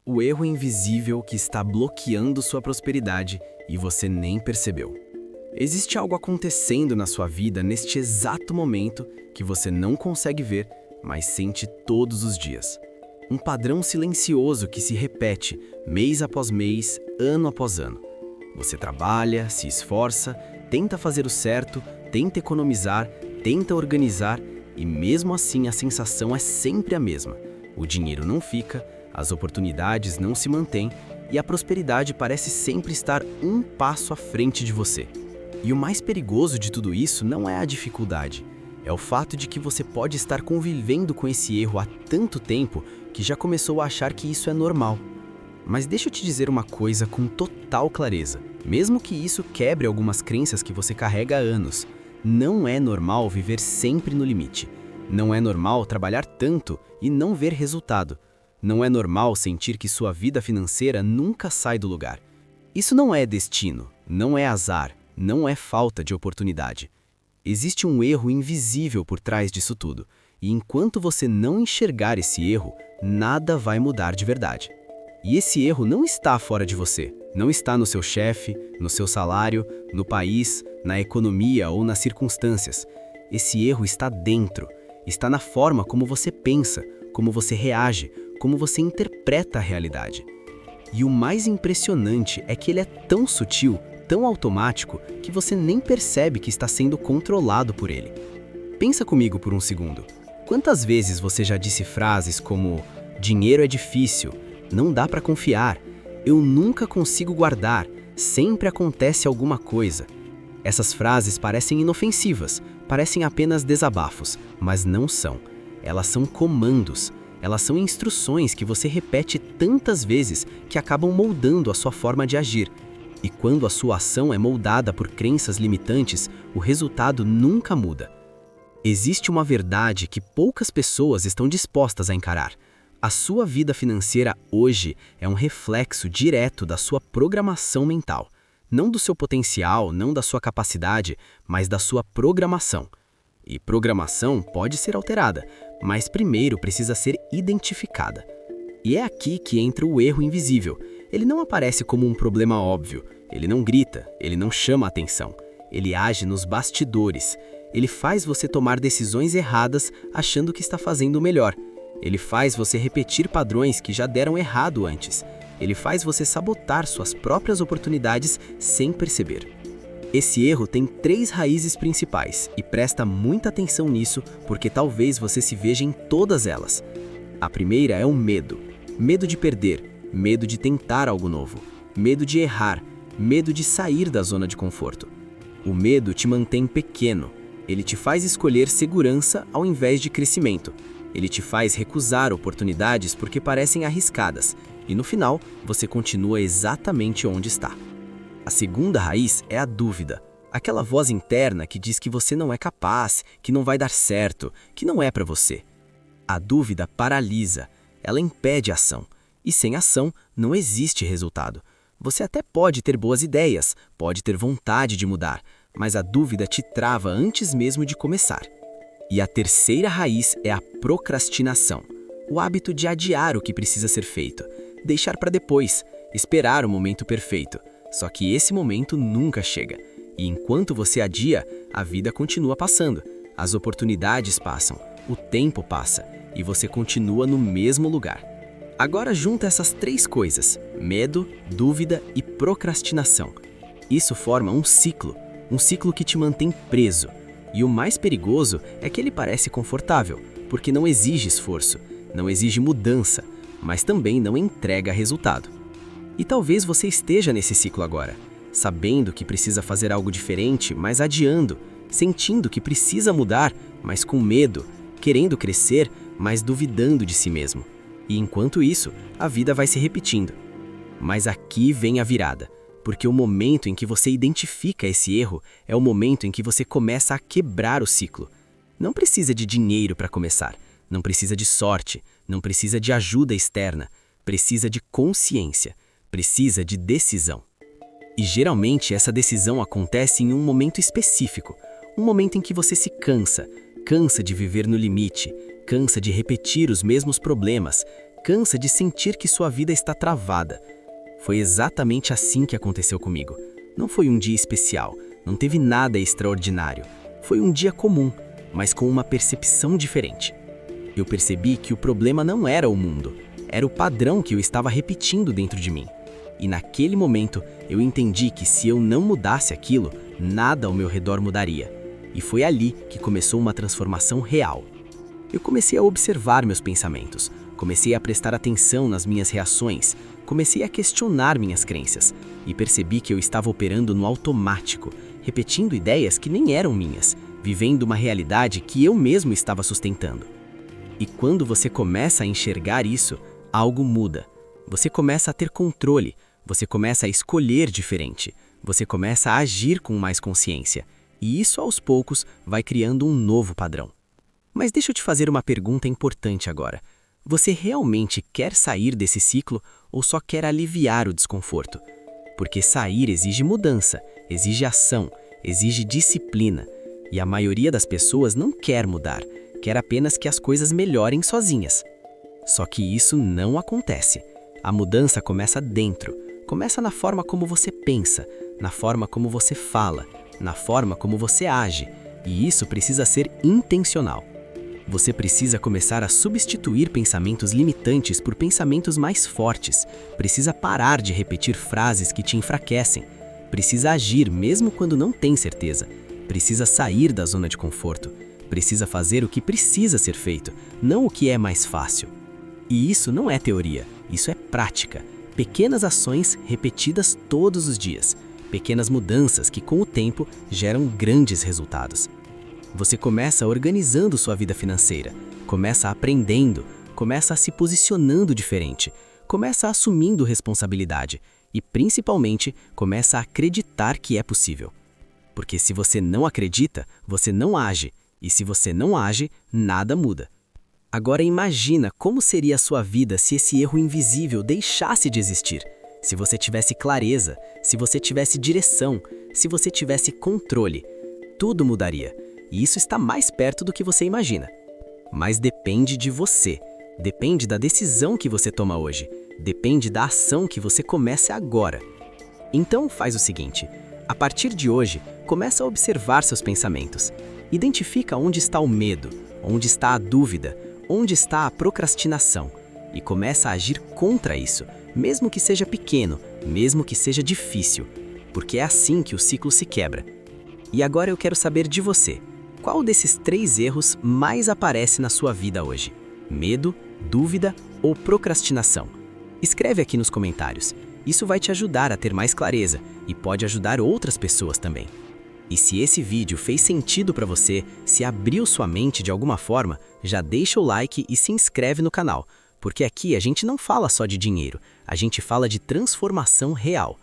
O erro invisível que está bloqueando sua prosperidade e você nem percebeu. Existe algo acontecendo na sua vida neste exato momento que você não consegue ver, mas sente todos os dias. Um padrão silencioso que se repete mês após mês, ano após ano. Você trabalha, se esforça, tenta fazer o certo, tenta economizar, tenta organizar e mesmo assim a sensação é sempre a mesma. O dinheiro não fica, as oportunidades não se mantêm e a prosperidade parece sempre estar um passo à frente de você. E o mais perigoso de tudo isso não é a dificuldade, é o fato de que você pode estar convivendo com esse erro há tanto tempo que já começou a achar que isso é normal. Mas deixa eu te dizer uma coisa com total clareza, mesmo que isso quebre algumas crenças que você carrega há anos, não é normal viver sempre no limite. Não é normal trabalhar tanto e não ver resultado. Não é normal sentir que sua vida financeira nunca sai do lugar. Isso não é destino, não é azar, não é falta de oportunidade. Existe um erro invisível por trás disso tudo, e enquanto você não enxergar esse erro, nada vai mudar de verdade. E esse erro não está fora de você, não está no seu chefe, no seu salário, no país, na economia ou nas circunstâncias. Esse erro está dentro, está na forma como você pensa, como você reage, como você interpreta a realidade. E o mais impressionante é que ele é tão sutil, tão automático, que você nem percebe que está sendo controlado por ele. Pensa comigo por um segundo. Quantas vezes você já disse frases como dinheiro é difícil, não dá para confiar, eu nunca consigo guardar, sempre acontece alguma coisa. Essas frases parecem inofensivas, parecem apenas desabafos, mas não são. Elas são comandos. Elas são instruções que você repete tantas vezes que acabam moldando a sua forma de agir. E quando a sua ação é moldada por crenças limitantes, o resultado nunca muda. Existe uma verdade que poucas pessoas estão dispostas a encarar. A sua vida financeira hoje é um reflexo direto da sua programação mental. Não do seu potencial, não da sua capacidade, mas da sua programação. E programação pode ser alterada, mas primeiro precisa ser identificada. E é aqui que entra o erro invisível. Ele não aparece como um problema óbvio, ele não grita, ele não chama a atenção. Ele age nos bastidores. Ele faz você tomar decisões erradas achando que está fazendo o melhor. Ele faz você repetir padrões que já deram errado antes. Ele faz você sabotar suas próprias oportunidades sem perceber. Esse erro tem 3 raízes principais e presta muita atenção nisso porque talvez você se veja em todas elas. A primeira é o medo. Medo de perder, medo de tentar algo novo, medo de errar, medo de sair da zona de conforto. O medo te mantém pequeno. Ele te faz escolher segurança ao invés de crescimento. Ele te faz recusar oportunidades porque parecem arriscadas e no final você continua exatamente onde está. A segunda raiz é a dúvida, aquela voz interna que diz que você não é capaz, que não vai dar certo, que não é para você. A dúvida paralisa, ela impede a ação, e sem ação não existe resultado. Você até pode ter boas ideias, pode ter vontade de mudar, mas a dúvida te trava antes mesmo de começar. E a terceira raiz é a procrastinação, o hábito de adiar o que precisa ser feito, deixar para depois, esperar o momento perfeito. Só que esse momento nunca chega. E enquanto você adia, a vida continua passando. As oportunidades passam, o tempo passa e você continua no mesmo lugar. Agora junta essas 3 coisas, medo, dúvida e procrastinação. Isso forma um ciclo que te mantém preso. E o mais perigoso é que ele parece confortável, porque não exige esforço, não exige mudança, mas também não entrega resultado. E talvez você esteja nesse ciclo agora, sabendo que precisa fazer algo diferente, mas adiando, sentindo que precisa mudar, mas com medo, querendo crescer, mas duvidando de si mesmo. E enquanto isso, a vida vai se repetindo. Mas aqui vem a virada, porque o momento em que você identifica esse erro é o momento em que você começa a quebrar o ciclo. Não precisa de dinheiro para começar, não precisa de sorte, não precisa de ajuda externa, precisa de consciência. Precisa de decisão. E geralmente essa decisão acontece em um momento específico, um momento em que você se cansa de viver no limite, cansa de repetir os mesmos problemas, cansa de sentir que sua vida está travada. Foi exatamente assim que aconteceu comigo. Não foi um dia especial, não teve nada extraordinário. Foi um dia comum, mas com uma percepção diferente. Eu percebi que o problema não era o mundo, era o padrão que eu estava repetindo dentro de mim. E naquele momento, eu entendi que se eu não mudasse aquilo, nada ao meu redor mudaria. E foi ali que começou uma transformação real. Eu comecei a observar meus pensamentos, comecei a prestar atenção nas minhas reações, comecei a questionar minhas crenças e percebi que eu estava operando no automático, repetindo ideias que nem eram minhas, vivendo uma realidade que eu mesmo estava sustentando. E quando você começa a enxergar isso, algo muda. Você começa a ter controle, você começa a escolher diferente, você começa a agir com mais consciência. E isso, aos poucos, vai criando um novo padrão. Mas deixa eu te fazer uma pergunta importante agora. Você realmente quer sair desse ciclo ou só quer aliviar o desconforto? Porque sair exige mudança, exige ação, exige disciplina. E a maioria das pessoas não quer mudar, quer apenas que as coisas melhorem sozinhas. Só que isso não acontece. A mudança começa dentro, começa na forma como você pensa, na forma como você fala, na forma como você age, e isso precisa ser intencional. Você precisa começar a substituir pensamentos limitantes por pensamentos mais fortes, precisa parar de repetir frases que te enfraquecem, precisa agir mesmo quando não tem certeza, precisa sair da zona de conforto, precisa fazer o que precisa ser feito, não o que é mais fácil. E isso não é teoria, isso é prática, pequenas ações repetidas todos os dias. Pequenas mudanças que, com o tempo, geram grandes resultados. Você começa organizando sua vida financeira, começa aprendendo, começa se posicionando diferente, começa assumindo responsabilidade e, principalmente, começa a acreditar que é possível. Porque se você não acredita, você não age, e se você não age, nada muda. Agora imagina como seria a sua vida se esse erro invisível deixasse de existir. Se você tivesse clareza, se você tivesse direção, se você tivesse controle, tudo mudaria. E isso está mais perto do que você imagina. Mas depende de você, depende da decisão que você toma hoje, depende da ação que você comece agora. Então faz o seguinte, a partir de hoje, começa a observar seus pensamentos. Identifica onde está o medo, onde está a dúvida, onde está a procrastinação e começa a agir contra isso, mesmo que seja pequeno, mesmo que seja difícil, porque é assim que o ciclo se quebra. E agora eu quero saber de você, qual desses 3 erros mais aparece na sua vida hoje? Medo, dúvida ou procrastinação? Escreve aqui nos comentários, isso vai te ajudar a ter mais clareza e pode ajudar outras pessoas também. E se esse vídeo fez sentido para você, se abriu sua mente de alguma forma, já deixa o like e se inscreve no canal, porque aqui a gente não fala só de dinheiro, a gente fala de transformação real.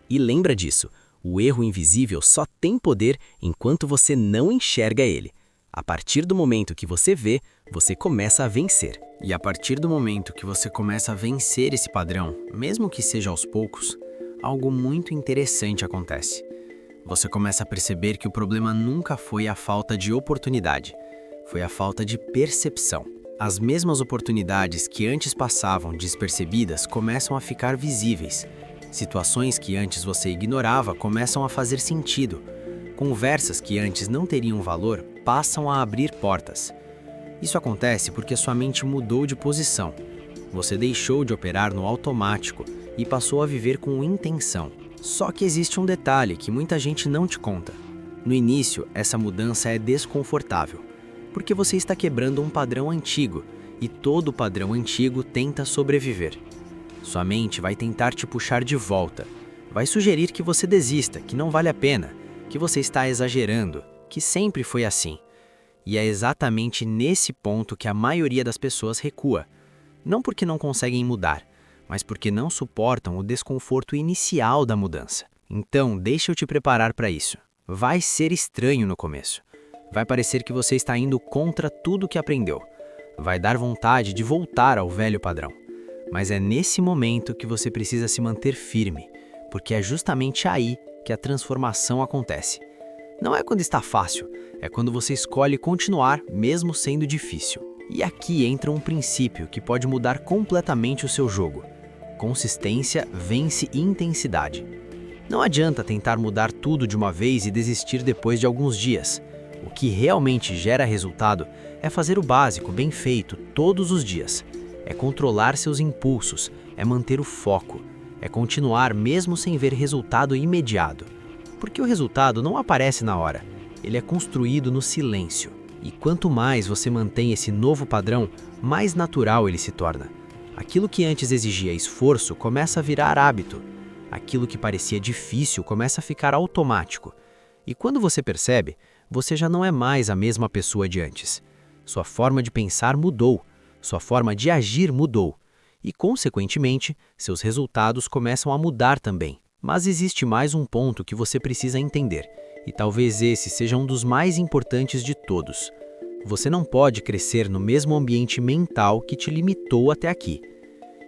E lembra disso, o erro invisível só tem poder enquanto você não enxerga ele. A partir do momento que você vê, você começa a vencer. E a partir do momento que você começa a vencer esse padrão, mesmo que seja aos poucos, algo muito interessante acontece. Você começa a perceber que o problema nunca foi a falta de oportunidade, foi a falta de percepção. As mesmas oportunidades que antes passavam despercebidas começam a ficar visíveis. Situações que antes você ignorava começam a fazer sentido. Conversas que antes não teriam valor passam a abrir portas. Isso acontece porque sua mente mudou de posição. Você deixou de operar no automático e passou a viver com intenção. Só que existe um detalhe que muita gente não te conta. No início, essa mudança é desconfortável, porque você está quebrando um padrão antigo, e todo padrão antigo tenta sobreviver. Sua mente vai tentar te puxar de volta, vai sugerir que você desista, que não vale a pena, que você está exagerando, que sempre foi assim. E é exatamente nesse ponto que a maioria das pessoas recua, não porque não conseguem mudar, mas porque não suportam o desconforto inicial da mudança. Então, deixa eu te preparar para isso. Vai ser estranho no começo. Vai parecer que você está indo contra tudo que aprendeu. Vai dar vontade de voltar ao velho padrão. Mas é nesse momento que você precisa se manter firme, porque é justamente aí que a transformação acontece. Não é quando está fácil, é quando você escolhe continuar mesmo sendo difícil. E aqui entra um princípio que pode mudar completamente o seu jogo. Consistência vence intensidade. Não adianta tentar mudar tudo de uma vez e desistir depois de alguns dias. O que realmente gera resultado é fazer o básico bem feito todos os dias. É controlar seus impulsos, é manter o foco, é continuar mesmo sem ver resultado imediato. Porque o resultado não aparece na hora, ele é construído no silêncio. E quanto mais você mantém esse novo padrão, mais natural ele se torna. Aquilo que antes exigia esforço começa a virar hábito. Aquilo que parecia difícil começa a ficar automático. E quando você percebe, você já não é mais a mesma pessoa de antes. Sua forma de pensar mudou, sua forma de agir mudou. E, consequentemente, seus resultados começam a mudar também. Mas existe mais um ponto que você precisa entender. E talvez esse seja um dos mais importantes de todos. Você não pode crescer no mesmo ambiente mental que te limitou até aqui.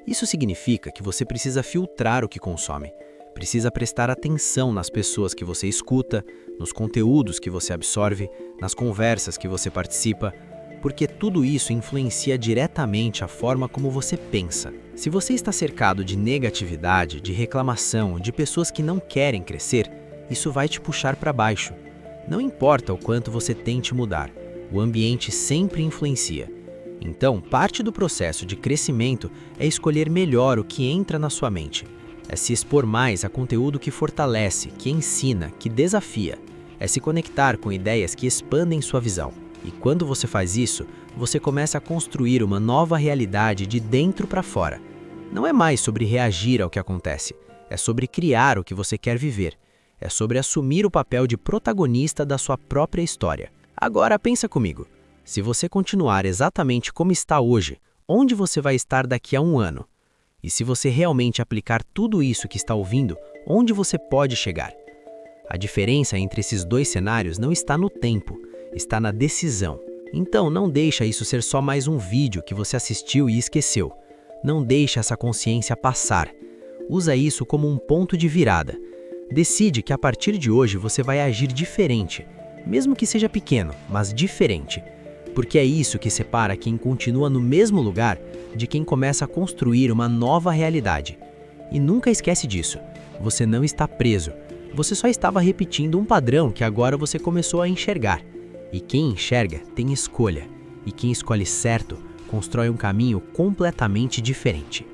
Isso significa que você precisa filtrar o que consome. Precisa prestar atenção nas pessoas que você escuta, nos conteúdos que você absorve, nas conversas que você participa, porque tudo isso influencia diretamente a forma como você pensa. Se você está cercado de negatividade, de reclamação, de pessoas que não querem crescer, isso vai te puxar para baixo. Não importa o quanto você tente mudar, o ambiente sempre influencia. Então, parte do processo de crescimento é escolher melhor o que entra na sua mente. É se expor mais a conteúdo que fortalece, que ensina, que desafia. É se conectar com ideias que expandem sua visão. E quando você faz isso, você começa a construir uma nova realidade de dentro para fora. Não é mais sobre reagir ao que acontece, é sobre criar o que você quer viver. É sobre assumir o papel de protagonista da sua própria história. Agora pensa comigo, se você continuar exatamente como está hoje, onde você vai estar daqui a 1 ano? E se você realmente aplicar tudo isso que está ouvindo, onde você pode chegar? A diferença entre esses dois cenários não está no tempo, está na decisão. Então não deixa isso ser só mais um vídeo que você assistiu e esqueceu. Não deixa essa consciência passar. Usa isso como um ponto de virada. Decide que a partir de hoje você vai agir diferente, mesmo que seja pequeno, mas diferente. Porque é isso que separa quem continua no mesmo lugar de quem começa a construir uma nova realidade. E nunca esquece disso, você não está preso, você só estava repetindo um padrão que agora você começou a enxergar. E quem enxerga tem escolha, e quem escolhe certo constrói um caminho completamente diferente.